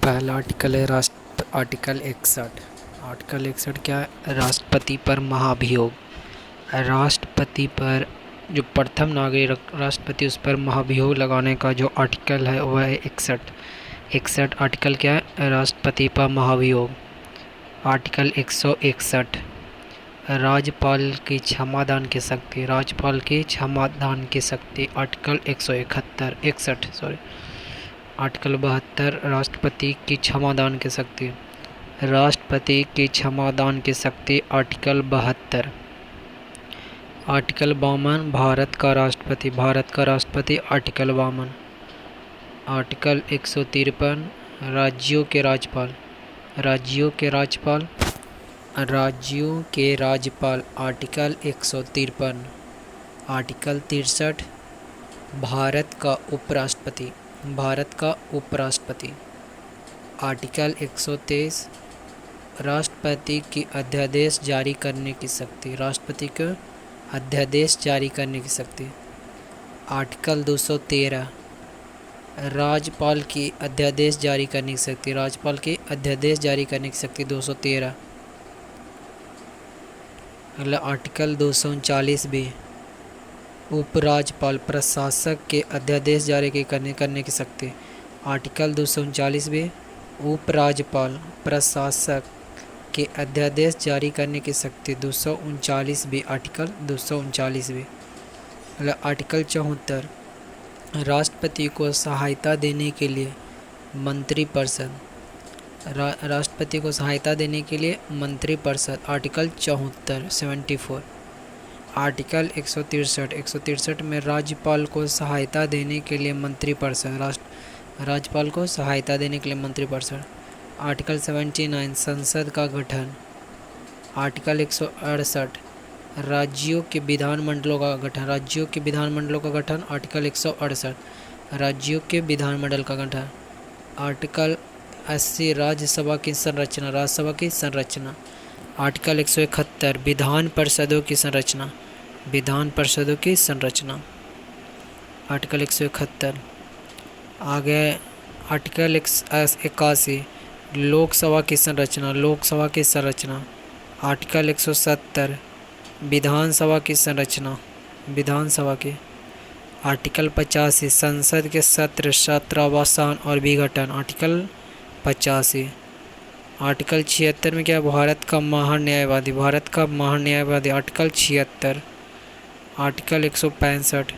पहला आर्टिकल है article 61। Article 61 क्या है? राष्ट्रपति पर महाभियोग। राष्ट्रपति पर जो प्रथम नागरिक राष्ट्रपति उस पर महाभियोग लगाने का जो आर्टिकल है वह है 61। 61 आर्टिकल क्या है? राष्ट्रपति पर महाभियोग। आर्टिकल 161 राज्यपाल की क्षमादान की शक्ति। राज्यपाल की क्षमादान की शक्ति। आर्टिकल 161 आर्टिकल 72 राष्ट्रपति की क्षमादान की शक्ति। राष्ट्रपति की क्षमादान की शक्ति। आर्टिकल 72। आर्टिकल 52 भारत का राष्ट्रपति। भारत का राष्ट्रपति। आर्टिकल 52। आर्टिकल 153 राज्यों के राज्यपाल। राज्यों के राज्यपाल। राज्यों के राज्यपाल। आर्टिकल 153। आर्टिकल 63 भारत का उपराष्ट्रपति। भारत का उपराष्ट्रपति। आर्टिकल 123 राष्ट्रपति की अध्यादेश जारी करने की शक्ति। राष्ट्रपति को अध्यादेश जारी करने की शक्ति। आर्टिकल 213 राज्यपाल की अध्यादेश जारी करने की शक्ति। राज्यपाल की अध्यादेश जारी करने की शक्ति 213। अगला आर्टिकल 239 भी उपराज्यपाल प्रशासक के अध्यादेश जारी करने की शक्ति। आर्टिकल 239 भी उपराज्यपाल प्रशासक के अध्यादेश जारी करने की शक्ति। 239 भी आर्टिकल 239 भी। आर्टिकल 74 राष्ट्रपति को सहायता देने के लिए मंत्रिपरिषद। राष्ट्रपति को सहायता देने के लिए मंत्रिपरिषद। आर्टिकल 74। आर्टिकल 163 में राज्यपाल को सहायता देने के लिए मंत्रिपरिषद। राज्यपाल को सहायता देने के लिए मंत्रिपरिषद। आर्टिकल 79 संसद का गठन। आर्टिकल 168 राज्यों के विधानमंडलों का गठन। राज्यों के विधानमंडलों का गठन। आर्टिकल 168 राज्यों के विधानमंडल का गठन। आर्टिकल 80 राज्यसभा की संरचना। राज्यसभा की संरचना। आर्टिकल 171 विधान परिषदों की संरचना। विधान परिषदों की संरचना। आर्टिकल 171 आगे आर्टिकल 81 लोकसभा की संरचना। लोकसभा की संरचना। आर्टिकल 170 विधानसभा की संरचना। विधानसभा की। आर्टिकल 85 संसद के सत्र सत्रावसान और विघटन। आर्टिकल 85। आर्टिकल 76 में क्या? भारत का महान न्यायवादी। भारत का महान न्यायवादी। आर्टिकल 76। आर्टिकल 165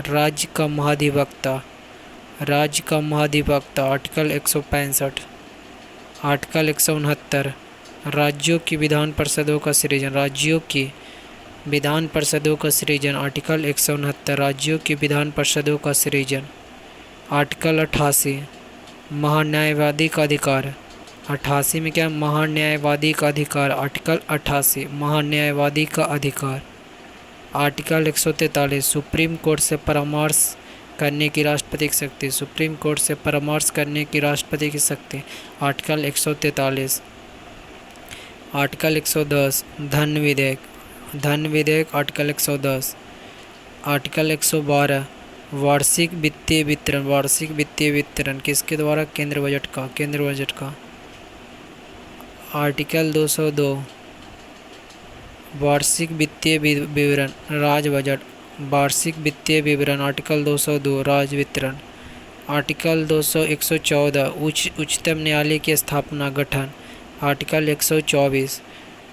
राज्य का महाधिवक्ता। राज्य का महाधिवक्ता। आर्टिकल 165। आर्टिकल 169 राज्यों की विधान परिषदों का सृजन। राज्यों की विधान परिषदों का सृजन। आर्टिकल 169 राज्यों की विधान परिषदों का सृजन। आर्टिकल 88 महान्यायवादी का अधिकार। 88 में क्या? महान न्यायवादी का अधिकार। आर्टिकल 88 महान न्यायवादी का अधिकार। आर्टिकल 143 सुप्रीम कोर्ट से परामर्श करने की राष्ट्रपति की शक्ति। सुप्रीम कोर्ट से परामर्श करने की राष्ट्रपति की शक्ति। आर्टिकल 143। आर्टिकल 110 धन विधेयक। धन विधेयक। आर्टिकल 110। आर्टिकल 112 वार्षिक वित्तीय वितरण। वार्षिक वित्तीय वितरण किसके द्वारा? केंद्र बजट का। केंद्र बजट का। आर्टिकल 202 वार्षिक वित्तीय विवरण। राज्य बजट। वार्षिक वित्तीय विवरण। आर्टिकल 202 राज्य वितरण। आर्टिकल 114 उच्चतम न्यायालय की स्थापना गठन। आर्टिकल 124।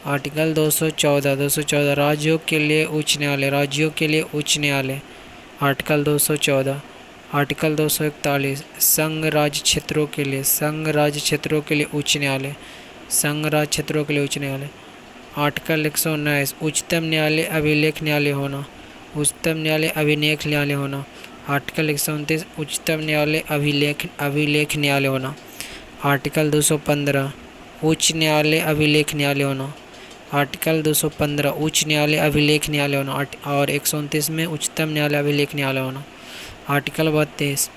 आर्टिकल 214 राज्यों के लिए उच्च न्यायालय। राज्यों के लिए उच्च न्यायालय। आर्टिकल 214। आर्टिकल 241 संघ राज्य क्षेत्रों के लिए। संघ राज्य क्षेत्रों के लिए उच्च न्यायालय। संघ राज्य क्षेत्रों के लिए उच्च न्यायालय। आर्टिकल 119 उच्चतम न्यायालय अभिलेख न्यायालय होना। उच्चतम न्यायालय अभिलेख न्यायालय होना। आर्टिकल 129 उच्चतम न्यायालय अभिलेख न्यायालय होना। आर्टिकल 215 उच्च न्यायालय अभिलेख न्यायालय होना। आर्टिकल 215 उच्च न्यायालय अभिलेख न्यायालय होना। और 129 में उच्चतम न्यायालय अभिलेख न्यायालय होना। आर्टिकल 32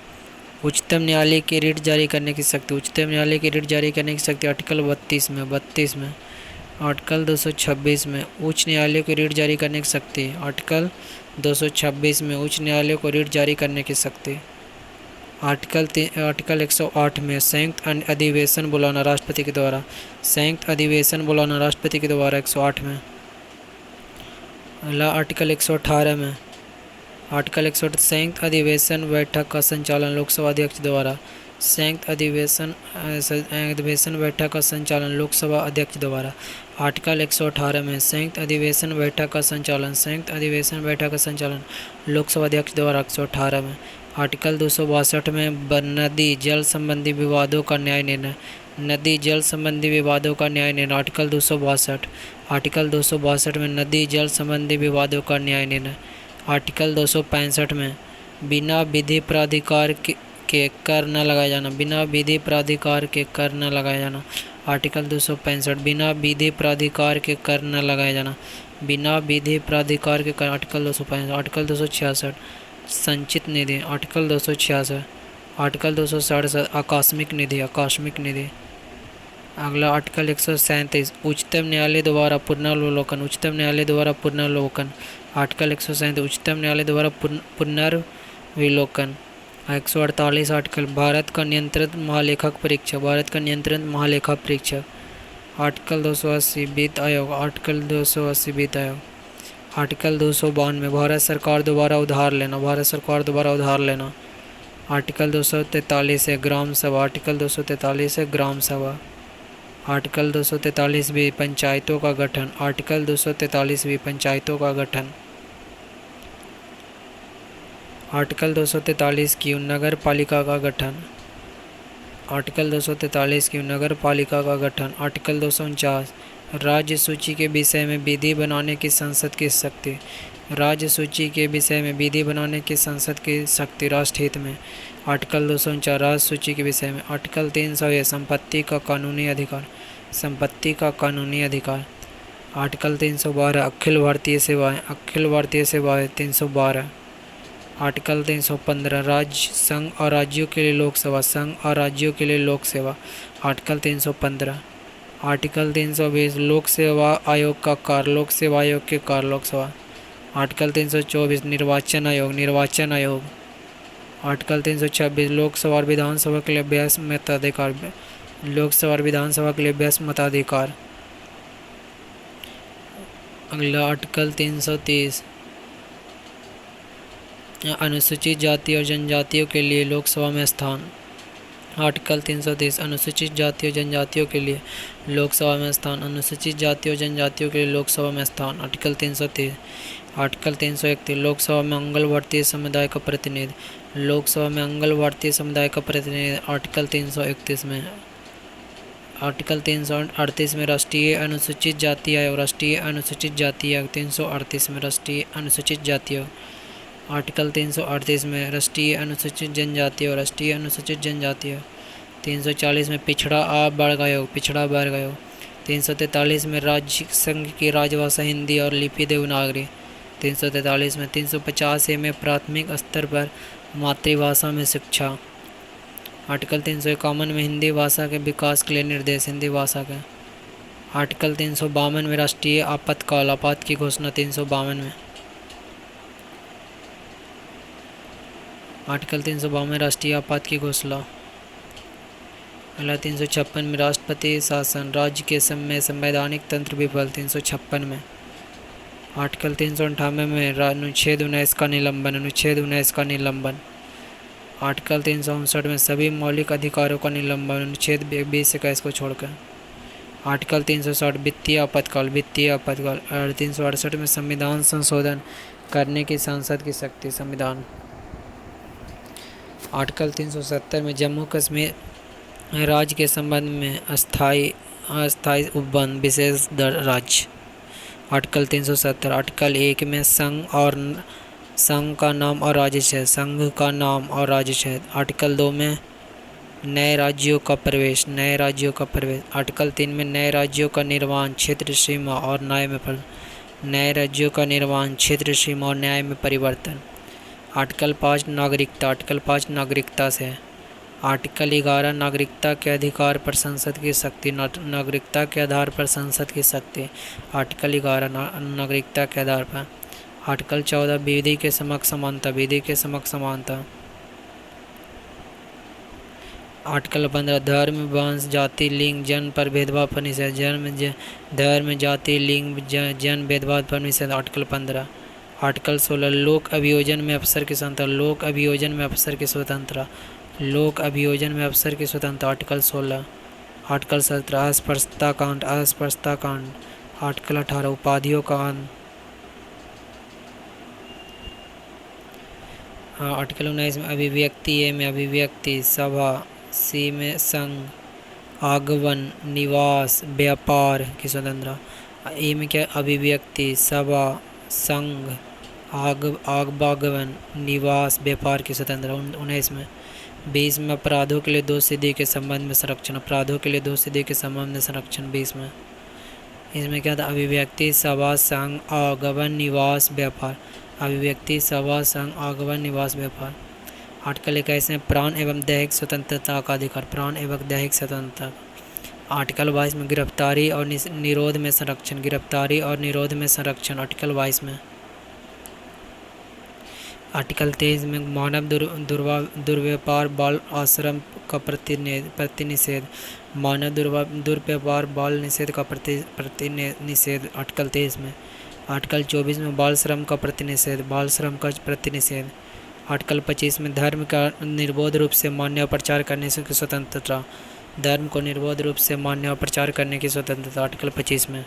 उच्चतम न्यायालय की रिट जारी करने की शक्ति। उच्चतम न्यायालय की रिट जारी करने की शक्ति। आर्टिकल 32 में। आर्टिकल 226 में उच्च न्यायालय को रिट जारी करने की शक्ति। आर्टिकल 226 में उच्च न्यायालय को रिट जारी करने की शक्ति। आर्टिकल 108 में संयुक्त अधिवेशन बुलाना राष्ट्रपति के द्वारा। संयुक्त अधिवेशन बुलाना राष्ट्रपति के द्वारा 108 में। अगला आर्टिकल 118 में, आर्टिकल 108 संयुक्त अधिवेशन बैठक का संचालन लोकसभा अध्यक्ष द्वारा। संयुक्त अधिवेशन बैठक का संचालन लोकसभा अध्यक्छ द्वारा। आर्टिकल 118 में संयुक्त अधिवेशन बैठक का संचालन लोकसभा अध्यक्ष द्वारा 118 में। आर्टिकल 262 में नदी जल संबंधी विवादों का न्याय निर्णय। नदी जल संबंधी विवादों का न्याय निर्णय आर्टिकल 262। आर्टिकल 262 में नदी जल संबंधी विवादों का न्याय निर्णय। आर्टिकल 265 में बिना विधि प्राधिकार के कर न लगाया जाना। बिना विधि प्राधिकार के कर न लगाया जाना। आर्टिकल 265 बिना विधि प्राधिकार के कर न लगाया जाना। बिना विधि प्राधिकार के कर आर्टिकल 265। आर्टिकल 266 संचित निधि। आर्टिकल 266। आर्टिकल 267 आकस्मिक निधि। आकस्मिक निधि। अगला आर्टिकल 137 उच्चतम न्यायालय द्वारा पुनर्विलोकन। उच्चतम न्यायालय द्वारा पुनर्विलोकन। आर्टिकल 137 उच्चतम न्यायालय द्वारा पुनर्विलोकन। 148 आर्टिकल भारत का नियंत्रित महालेखक परीक्षक। भारत का नियंत्रित महालेखा परीक्षक। आर्टिकल 280 वित्त आयोग। आर्टिकल 280 वित्त आयोग। आर्टिकल 292 भारत सरकार द्वारा उधार लेना। भारत सरकार द्वारा उधार लेना। आर्टिकल 243 है ग्राम सभा। आर्टिकल 243 है ग्राम सभा। आर्टिकल 243 भी पंचायतों का गठन। आर्टिकल 243 भी पंचायतों का गठन। आर्टिकल 243 की नगर पालिका का गठन। आर्टिकल 243 की नगर पालिका का गठन। आर्टिकल 249 राज्य सूची के विषय में विधि बनाने की संसद की शक्ति। राज्य सूची के विषय में विधि बनाने की संसद की शक्ति राष्ट्रहित में। आर्टिकल 249 राज्य सूची के विषय में। आर्टिकल 300 संपत्ति का कानूनी अधिकार। संपत्ति का कानूनी अधिकार। आर्टिकल 312 अखिल भारतीय सेवाएं। अखिल भारतीय सेवाएं 312। आर्टिकल 315 राज्य संघ और राज्यों के लिए लोकसेवा। संघ और राज्यों के लिए लोक सेवा। आर्टिकल 315। आर्टिकल 320 लोक सेवा आयोग का कार्य। लोक सेवा आयोग के कार्य लोकसेवा। आर्टिकल 324 निर्वाचन आयोग। निर्वाचन आयोग। आर्टिकल 326 लोकसभा और विधानसभा के लिए अभ्यास मताधिकार। लोकसभा और विधानसभा के लिए अभ्यास मताधिकार। अगला आर्टिकल 330 अनुसूचित जाति और जनजातियों के लिए लोकसभा में स्थान। आर्टिकल 330 अनुसूचित जाति और जनजातियों के लिए लोकसभा में स्थान। अनुसूचित जाति और जनजातियों के लिए लोकसभा में स्थान। आर्टिकल 330। आर्टिकल 331 लोकसभा में मंगल भारतीय समुदाय का प्रतिनिधि। लोकसभा में मंगल भारतीय समुदाय का प्रतिनिधि। आर्टिकल 331 में। आर्टिकल 338 में राष्ट्रीय अनुसूचित जाति आयोग। राष्ट्रीय अनुसूचित जाति आयोग 338 में राष्ट्रीय अनुसूचित जाति आयोग। आर्टिकल 338 में राष्ट्रीय अनुसूचित जनजाति और राष्ट्रीय अनुसूचित जनजाति आयोग। 340 में पिछड़ा वर्ग आयोग। पिछड़ा वर्ग आयोग। 343 में राज्य संघ की राजभाषा हिंदी और लिपि देवनागरी। 343 में। 350 में प्राथमिक स्तर पर मातृभाषा में शिक्षा। आर्टिकल 351 में हिंदी भाषा के विकास के लिए निर्देश। हिंदी भाषा के। आर्टिकल 352 में राष्ट्रीय आपातकाल। आपात की घोषणा 352 में। आर्टिकल 352 में राष्ट्रीय आपात की घोषणा। अगला 356 में राष्ट्रपति शासन। राज्य के समय संवैधानिक तंत्र विफल। 356 में। आर्टिकल 358 में अनुच्छेद 19 का निलंबन। अनुच्छेद 19 का निलंबन। आर्टिकल 359 में सभी मौलिक अधिकारों का निलंबन। अनुच्छेद 20-21 को छोड़कर। आर्टिकल 360 वित्तीय आपातकाल। वित्तीय आपातकाल। 368 में संविधान संशोधन करने की संसद की शक्ति। संविधान। आर्टिकल 370 में जम्मू कश्मीर राज्य के संबंध में अस्थायी उपबंध विशेष राज्य। आर्टिकल 370। आर्टिकल 1 में संघ का नाम और राज्य क्षेत्र। संघ का नाम और राज्य क्षेत्र। आर्टिकल 2 में नए राज्यों का प्रवेश। नए राज्यों का प्रवेश। आर्टिकल 3 में नए राज्यों का निर्माण क्षेत्र सीमा और न्याय में नए राज्यों का निर्माण क्षेत्र सीमा और न्याय में परिवर्तन। आर्टिकल 5 नागरिकता। आर्टिकल 5 नागरिकता से। आर्टिकल 11 नागरिकता के अधिकार पर संसद की शक्ति। नागरिकता के आधार पर संसद की शक्ति। आर्टिकल 11 नागरिकता के आधार पर। आर्टिकल 14 विधि के समक्ष समानता। विधि के समक्ष समानता। आर्टिकल 15 धर्म, वंश, जाति, लिंग, जन पर भेदभाव पर निषेध। धर्म, जाति, लिंग, जन भेदभाव पर निषेध। आर्टिकल 15। आर्टिकल 16 लोक अभियोजन में अफसर की स्वतंत्रता। लोक अभियोजन में अफसर की स्वतंत्रता। लोक अभियोजन में अफसर की स्वतंत्रता। आर्टिकल 16। आर्टिकल 17 अस्पृश्यता कांड। अस्पृश्यता कांड। आर्टिकल 18 उपाधियों कांड। आर्टिकल 19 में अभिव्यक्ति। ए में अभिव्यक्ति, सभा, सी में संघ, आगमन, निवास, व्यापार की स्वतंत्रता। ए में क्या अभिव्यक्ति, सभा, संघ, आगमन, निवास, व्यापार की स्वतंत्रता। 19 में। 20 में अपराधों के लिए दोषसिद्धि के संबंध में संरक्षण। अपराधों के लिए दोषसिद्धि के संबंध में संरक्षण 20 में। इसमें क्या था अभिव्यक्ति, सभा, संघ, आगमन, निवास, व्यापार। अभिव्यक्ति, सभा, संघ, आगमन, निवास, व्यापार। आर्टिकल 21 में प्राण एवं दैहिक स्वतंत्रता का अधिकार। प्राण एवं दैहिक स्वतंत्रता। आर्टिकल 22 में गिरफ्तारी और निरोध में संरक्षण। गिरफ्तारी और निरोध में संरक्षण। आर्टिकल 22 में। आर्टिकल 23 में मानव दुर्व्यवहार, बाल आश्रम का प्रतिनिषेध। मानव दुर्व्यवहार, बाल निषेध का प्रतिनिषेध। आर्टिकल 23 में। आर्टिकल 24 में बाल श्रम का प्रतिनिषेध। बाल श्रम का प्रतिनिषेध। आर्टिकल 25 में धर्म का निर्बोध रूप से मान्य और प्रचार करने की स्वतंत्रता। धर्म को निर्बोध रूप से मान्य और प्रचार करने की स्वतंत्रता। आर्टिकल 25 में।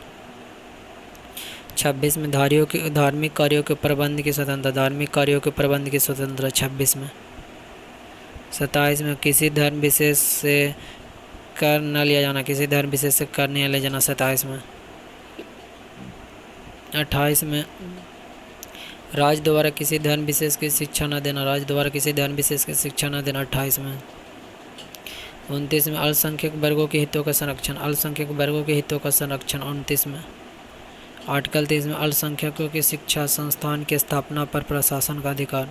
26 में धार्मिक कार्यों के प्रबंध की स्वतंत्रता। धार्मिक कार्यों के प्रबंध की स्वतंत्रता 26 में। 27 में किसी धर्म विशेष से कर न लिया जाना। किसी धर्म विशेष से कर नहीं लिया जाना 27 में। 28 में राज्य द्वारा किसी धर्म विशेष की शिक्षा न देना। राज्य द्वारा किसी धर्म विशेष की शिक्षा न देना 28 में। 29 में अल्पसंख्यक वर्गों के हितों का संरक्षण। अल्पसंख्यक वर्गों के हितों का संरक्षण 29 में। आर्टिकल 30 में अल्पसंख्यकों की शिक्षा संस्थान की स्थापना पर प्रशासन का अधिकार।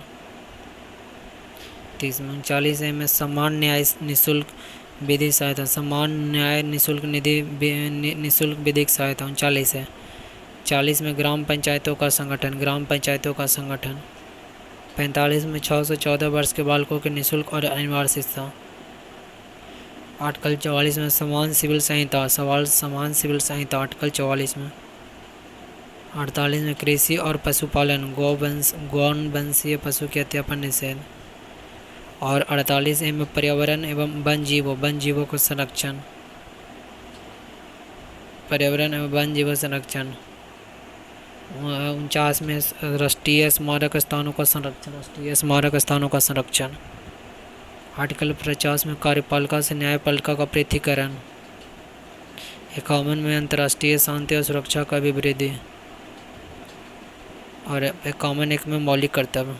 30 में। 39 में समान न्याय निःशुल्क विधिक सहायता। समान न्याय निःशुल्क निःशुल्क विधिक सहायता 39 है। 40 में ग्राम पंचायतों का संगठन। ग्राम पंचायतों का संगठन। 45 में 6 से 14 वर्ष के बालकों के निःशुल्क और अनिवार्य शिक्षा। आर्टिकल 44 में समान सिविल संहिता। समान सिविल संहिता। आर्टिकल 44 में। 48 में कृषि और पशुपालन। गौण वंशीय पशु की हत्या पर निषेध। और 48 में पर्यावरण एवं वन जीवों को संरक्षण। पर्यावरण एवं वन जीवों संरक्षण। 49 में राष्ट्रीय स्मारक स्थानों का संरक्षण। राष्ट्रीय स्मारक स्थानों का संरक्षण। आर्टिकल 50 में कार्यपालिका से न्यायपालिका का पृथकीकरण। 51 में अंतर्राष्ट्रीय शांति और सुरक्षा का अभिवृद्धि। और 51 में मौलिक कर्तव्य।